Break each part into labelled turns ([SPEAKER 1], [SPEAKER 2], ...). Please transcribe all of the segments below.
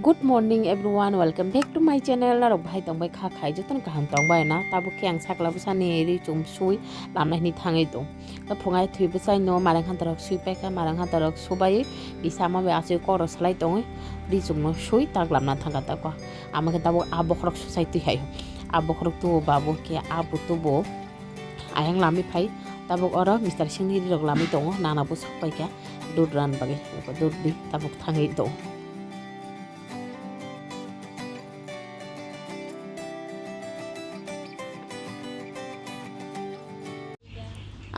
[SPEAKER 1] Good morning everyone, welcome back to my channel. Larok bhai tongbai kha khai joton kaham tongbai na tabu kyang sakla busani ri chum sui lamnai ni thangai dong. Ta phungai thui busai no marang han tarok sui peka marang han tarok subai bisama be ase koro salai tong ri chum no sui tak lamna thanga ta ko amake tabu abokrok society hai abokrok tu babu ke abu tu bo ayang lami phai tabu oro Mr. Singh ri rok lami tong nana bu sapai ka dud ran bagi dud di tabu thangai dong.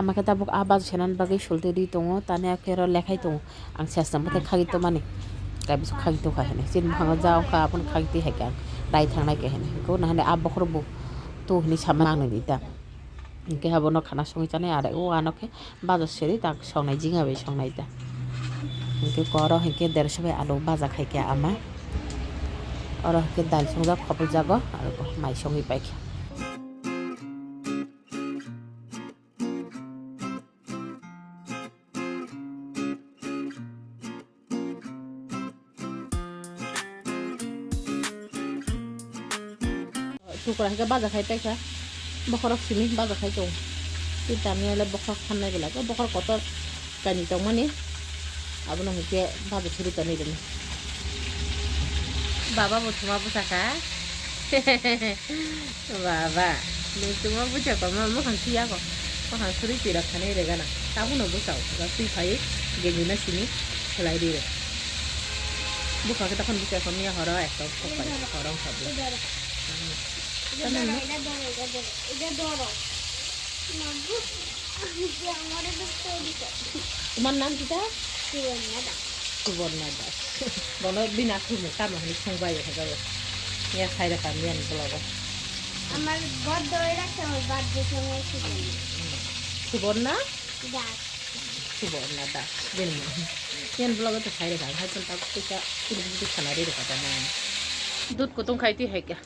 [SPEAKER 1] আমাকে তাবুক আবাজ সেনান বাগে সলতে দি দङ তানে আকের লেখাই দङ आं सेसनाम मथे खागि तो माने गाबिस खागि तो खाहने जिन भाङा जाव का अपन खागि हायका दाय थांनाय केहने को नाहने आब खरबो तो हनि सामानो दिता इनके हाबनो खाना संगि जाने आरो ओ आनके बाजार सेरि दा संनाय जिङाबे संनाय दा इनके करो हिके 150 आलु बाजा खायके आमा और के दाल संजा खबल जागो आरो माइ संगि पाइके tukura hingga baza khai paika bokorok sini baza khai tong titani ale bokorok khanai bela ko bokorok kotor kani tong mani abono hike baza suri tani deni baba butuma busaka baba butuma busaka mo khan siya ko khan suri tira khane rega na tabuno busau ga tui phai gejuna sini khelai dire buka kita kon bisa kon ya horo ekto kopai horong sabu তোমার নাম কিটা সুবর্ণা দাস বলো বিনা খুব কাম হলি সংবাই যাবে ইয়া খাইরা কাম ইয়ান বলবো
[SPEAKER 2] আমার বড় দই রাখতে হবে বাদ দিয়ে
[SPEAKER 1] সুবর্ণা দাস সুবর্ণা দাস দেন ইয়ান বলবো তো খাইরা কাম হাইতন তা কিটা কিটা খানা রে কথা না দুধ কতং Khaiti হাইকা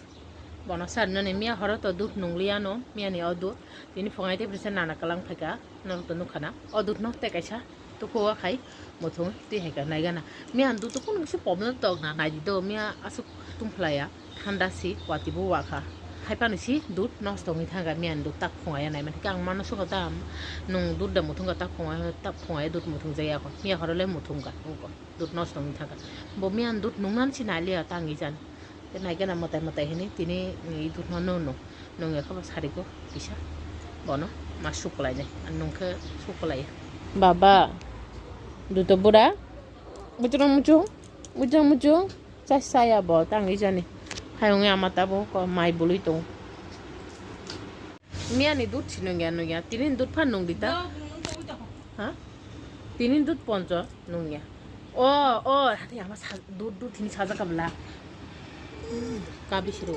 [SPEAKER 1] bono sarno ne mia horo to dut nunglia no mia ni odu tini fongai te presen nana kalang phaka no to nukhana odut no te kaisa to ko khai mothong ti heka naigana mia andu to kun se problem to na nai do mia asu tum phlaya thanda si wati bu wa kha haipa ni si dut nos to mi thanga mia andu tak phongai nai man kang mano so ta nung dut da mothong ta phongai dut mothong jaya ko mia horo le mothong ka ko dut nos to mi thanga bo mia dut nungnan si nai le tangi jan cái này cái nào một tay này thì này nghĩ tụt nó nôn nôn người không xài được kì sa bỏ nó mà sụp lại này ăn nôn cái sụp lại baba duto bura mucho sai sai à bỏ tang nghĩ ra này hai ông em mà ta bố có mai bù lưỡi tung mía này đút xin nôn nghe tinin đút phan nôn đi ta hả tinin đút poncho nôn nghe ô thì ama đút thì sao ra cầm lá kabi siru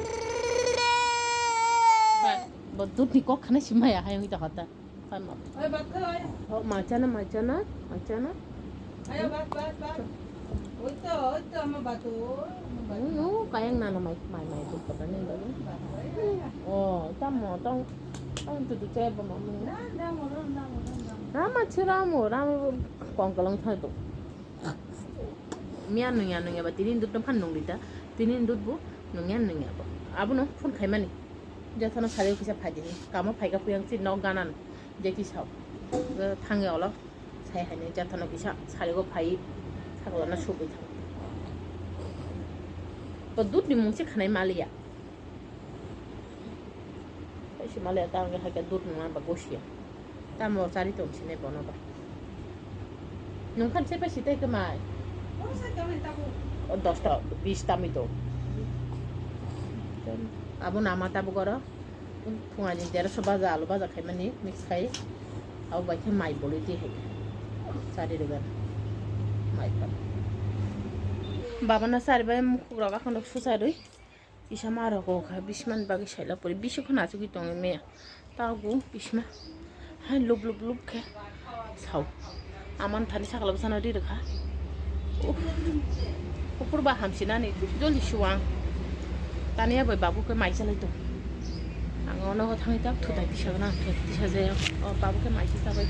[SPEAKER 1] ba dut ni ko khana simaya hayong ita hata pan ma oi bat oi ho machana ayo bat oi to ma batu no kayang nana mai dut pa ni ba oh tamo tong tu che ba ma rama chiramu kong kalang thai to mian nungya ba tinin dut pan nung dita tinin dut bu nungyan ba abu no phun khai mani jathana sare kisa phaji kama phaiga puyang chi no ganan jeki saw thange ola sai haine jathana kisa sare go phai thagla na subi thang to dut ni mungsi khanai malia si malia ta nga haga dut na ba gosia ta mo sari tom sine bono ba nung khan se pa sitai ka mai দশটা 20টা মিটো আবু নামা তাবু করো ফুঙানি 150 বাজা আলু বাজা খাই মানে mix খাই আও বাইকে মাই বলি দি হে সারি রেগা মাই পা বাবা না সারি বাই মুখ রগা খন্ড সুসাই রই ইসা মার কো খা 20 মান বাগে সাইলা পরি 20 খন আছে কি তং মে তাগু 20 মা হাই লুব খে Sao Aman Thani সাকলা বসানা the Rekha Purba hamsina ni joli suang tania boy babu ke mai chalai to angono ho thang tak thudai tisagna tisa je o babu ke mai chisa bai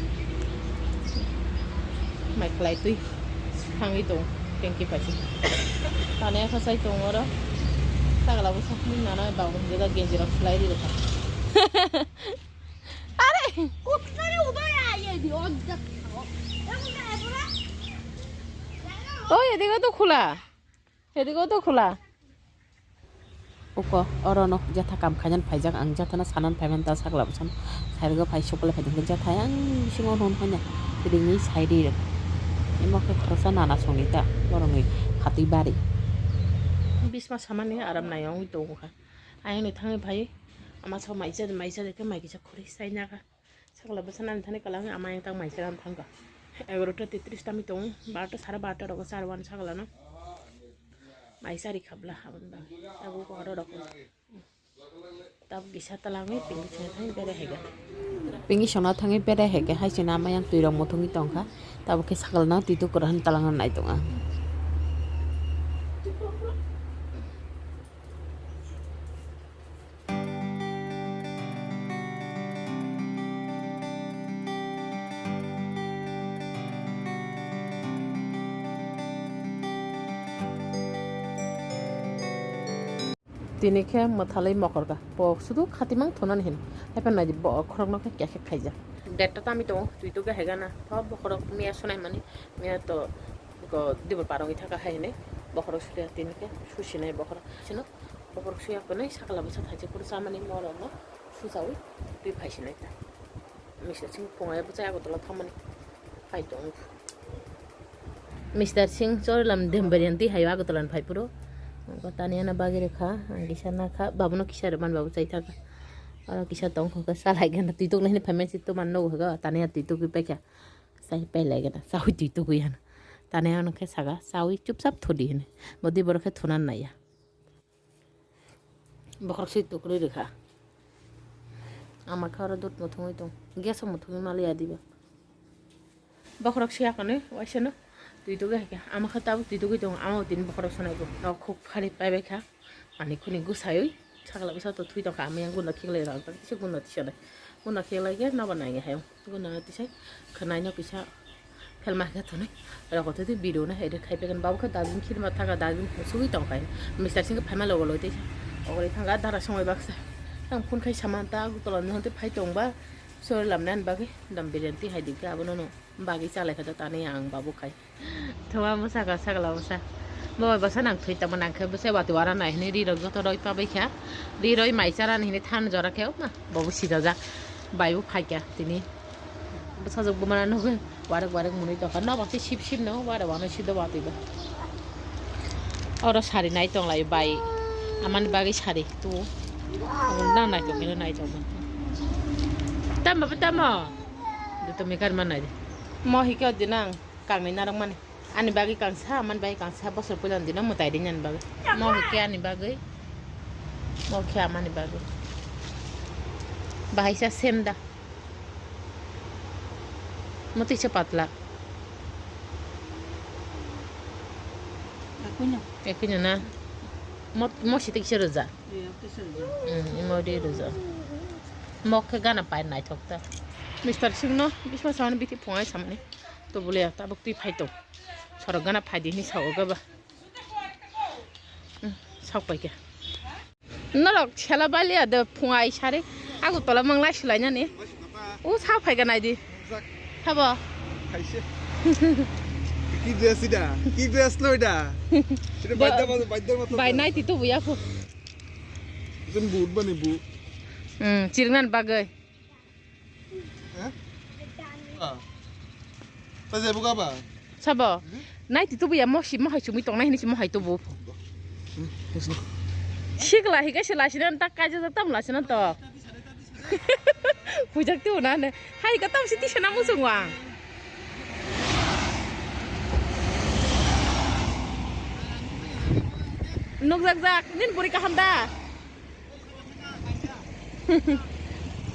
[SPEAKER 1] mai khlai tui thangi to 땡기 빠지 다네 가사이 동어라 사가라고 사민 나나 바운 제가 겐지랑 슬라이드를 타 아래
[SPEAKER 2] 꽃가리 오더야 얘 어디다
[SPEAKER 1] এদিকে তো খোলা এদিকেও তো খোলা uko orono jatha kam khajan phaijak ang jathana sanan phaiman ta sakla bsan sairgo phai sokle phaiding jatha ang singo hon honya ringi saidi rek emokhe khorsa nana songita borongi khati bari bisma samani aram nayong to kha ayang ni thangi bhai ama so maisa de ke mai kisa khori saina ka sakla bsan an thane kalang ama yang tang maisa ram thanga 11:33 tummy তো 12টা 12:30 রকম 4:1 ছাগলা না মাইসারি খাবলা হাবন বা তাবু বড় রকম তাব গিসা তালাঙে পিঙ্গি ছেনে থাই বেরে হেগে পিঙ্গি সনা Than বেরে হেগে হাইসিনা মায়াং তুই রং মথুঙি তংখা তাবু কে ছাগল না তুই তো করহান তালাঙান নাই তঙা Tini khe mathalai mokorga bo sudu khatimang thonan hin hepen nai bo khorok ke kya khaija detta tami to tui to ga hega na thob bokhorok mi asonai mani mi to ko dibor parongi thaka haine bokhorok suya tini ke susinai bokhorok sino bokhorok suya konai sakala basa thaje kur samani moro no susawi tui phaisinai ta Mr. Singh pongai basa ya gotla thamani phai to Mr. Singh chorlam dembarianti hayo gotlan phai puro Tania na bagi rekha kisah nak babu no kisah depan babu cai thaka orang kisah tong kau salah kan tituk ni famous itu mana hoga Tania tituk ipe kya saya pele kan sawi tituk yan Tania no ke saga sawi cupsap thodi ni bodi borok ke thunan naya bokrok si tukuri rekha amak khara dut muthung itu gas muthung mali adi ba bokrok si akane waisena তুই তো গে আমার খাতা তুই তো গিয়ে আমার দিন বকর শোনাইব খুব খালি পাইবে খা মানে খুনি গুছাই ছাগলা বসা তো তুই তো আমি গুণা খেলে রাখতে কিছু গুণা দিছে না গুণা খেলে গে না বানাই গে হাই গুণা দিছে খানাই না পিছা ফেলমা খেতো নাই রাখতে তুই বিরো না হেডে খাইবে কেন বাবুকে দাদিন খিরমা থাকা দাদিন সুই তো খাই মিস্টার সিংকে ফাইমা লগো লইতে অগরে থাকা ধারা সময় বাকসা আं ফোন খাই সামান্তা গুতলান হতে ফাই দंबा सोर लामनान बागै दम बिरियानी हाइदिखा आबोनो नो बागै चालायखा ताने आं बाबु खाय थवा मोसागा सागला मोसा बय बसा नां थैता मनांखै बसे वाति वारा नाय ने रि रग तो रय पाबैखा रि रय माइसारा ने थान जराखै मा बाबु सिदा जा बायु फाइका तिनि बसा जग बमाना नो वारक वारक मुनि तो न बासे सिप सिप न वारा वानो सिदा वातिबा और सारी नाय तंलाय बाय आमान बागै सारी तो ना नाय तो बिनो नाय तो Tama pa tama. Dito may karman na. Mo hikaw din ang kami narang man. Ani bagay kang sa man bagay kang sa bosor pulan din ang mutay din yan bagay. Mo hikaw ani bagay. Mo hikaw man ni bagay. Bahay sa semda. Muti siya patla. Ako niya na. Mo siya siya roza. Mo di roza. Mokhe gana pai nai thokta Mr. Singh no bisma samane biti phongai samane to bole ta bukti phai to sorok gana phai dini sawoga ba sak pai ke narok chela bali ade phongai sare agu tola mangla silai nya ne o sa phai ganai di habo
[SPEAKER 3] খাইছে কি dress এটা কি dress লো এটা এটা বাইদার মতো
[SPEAKER 1] bai nai ti to buya ko
[SPEAKER 3] তুমি বুট বানি বু
[SPEAKER 1] চিরনান বাগৈ
[SPEAKER 3] হ্যাঁ তাজে বুগাবা
[SPEAKER 1] sabo nai ti to buya mo si mo hai chumi tong nai ni si mo hai to bu sigla higa sila sinan tak kaja tam la sinan to pujak tu na ne hai ka tam siti sana mu sungwang nuk zak zak nin buri ka hamda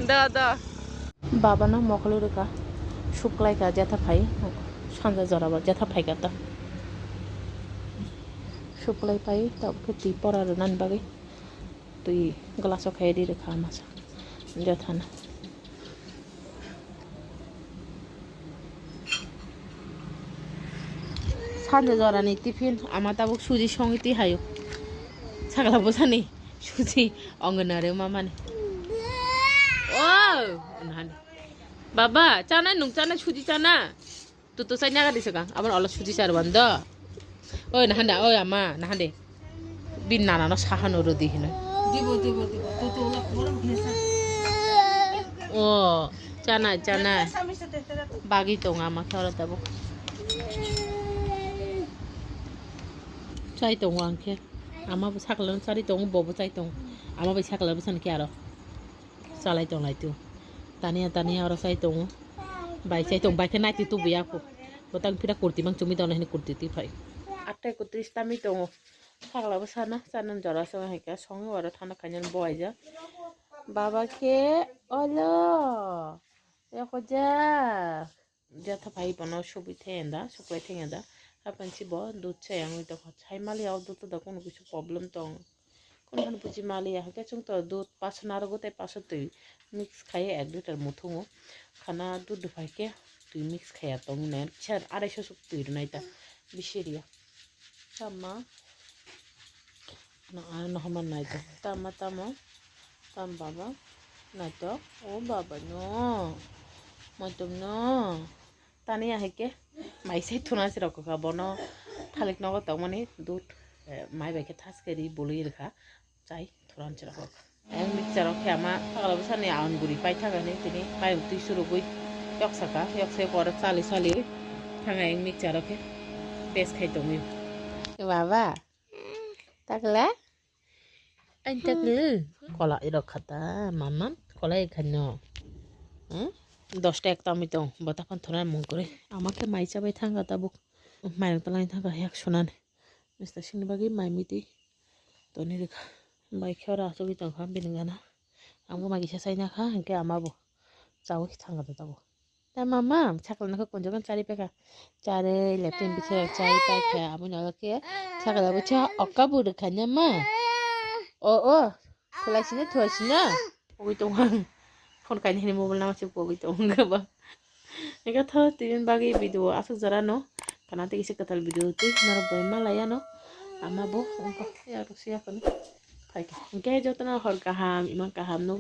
[SPEAKER 1] da baba na moklo reka শুক্লাই ka jatha phai sanja joraba jatha phai ka ta শুক্লাই pai ta phuti pora nan bagai tui glaso khai di rekha masa jatha na 산재 저라니 티핀 아마 따복 수지 성이티 하요 사글라보 사니 수지 엉근나래 마마네 와우 나네 바바 짜나 농 짜나 수지 짜나 또 사냐가 되서가 아마 얼라 수지 잘 완다 어이 나한다 어이 아마 나한데 빈나나노 사하노로 디히네
[SPEAKER 2] দিব তো তো OLA গরম খেয়েছে
[SPEAKER 1] 오 짜나 짜나
[SPEAKER 2] স্বামীর সাথে তেরা
[SPEAKER 1] বাগি তোং আমা খেওরা দেব চাই তোং আংখে আমা সাকলান সারি তোং বব চাই তোং আমা বাই সাকলা বসান কে আরো চালাই তোং লাইতু তানিয়া আরো চাই তোং বাই চাই তোং বাই কে নাইতি তু বিয়া কো বতাং ফিরা কুর্তি মাং চুমি দন হেনি কুর্তি তি ফাই 8:31 তামি তোং সাকলা বসানা চানান জরা সং হেকা সং আরো ঠান্ডা খাইন বয় যা বাবাকে অলো দেখো যা যাথা ভাই বানাও ছবি থেন্দা শুক্লাই থেন্দা হাপানছি ব দুধ চাই আমি তো ছাই মালি আও দুধ তো কোনো কিছু প্রবলেম তো কোন কোন বুঝি মালি হাকে চং তো দুধ পাঁচ নার গোতে পাঁচ তুই মিক্স খাইয়ে 1 লিটার মুথুং খানা দুধ ভাইকে তুই মিক্স খাইয়া তো নে চার 250 সুক তুই নাইতা বিশেরিয়া তামা না নহমান নাইতো তামা তাম বাবা নাইতো ও বাবা নো মতম নো তানিয়া হেকে মাইসাই থুনা সিরক বনো থালিক নগ তো মানে দুধ মাই বাইকে থাসকেরি বলি রেখা চাই থুরান সিরক এক মিক্সার খে আমা পাগলাবো সানি আউনগুড়ি পাই থাকানি তিনি পাই তুই শুরু গই একসাকা একসে পরে চালি থাকা এক মিক্সার খে পেস্ট খাই তুমি বাবা তাকলা anh chắc nữa có lại được khát ta mắm có lại khát nhỏ 10টা একটা আমি তো বতাপান থোনার মন করে আমাকে মাই চাবাই থাঙ্গা তাবুক মায়ের তলায় থাঙ্গা এক শোনান মিস্টার সিনবাগি মাইমিতি তো নি রেখা বাই খেয়ার আসবি তো খাম বিনগানা আমাকে মাগিসা চাই না খা হেঁকে আমাবো যাও থাঙ্গা তো তাবো তা মামা ছাকলানাকে কোনজোগান চারি পেকা চারে লেট্রিন বিছে চাই পাই খা আমি নগাকে ছাকলা বুছা অক্কা বুড় খাnya মা 어 클라시네 투아시나 보기 동안 폰 kain hini mobile nama sih bogi to enggak ba eka tho tin bagi video asuk jara no kana te kisi katal video tu naro boy malaya no ama bo onko ya rusia kan kai ka engke jotna hor kaham iman kaham no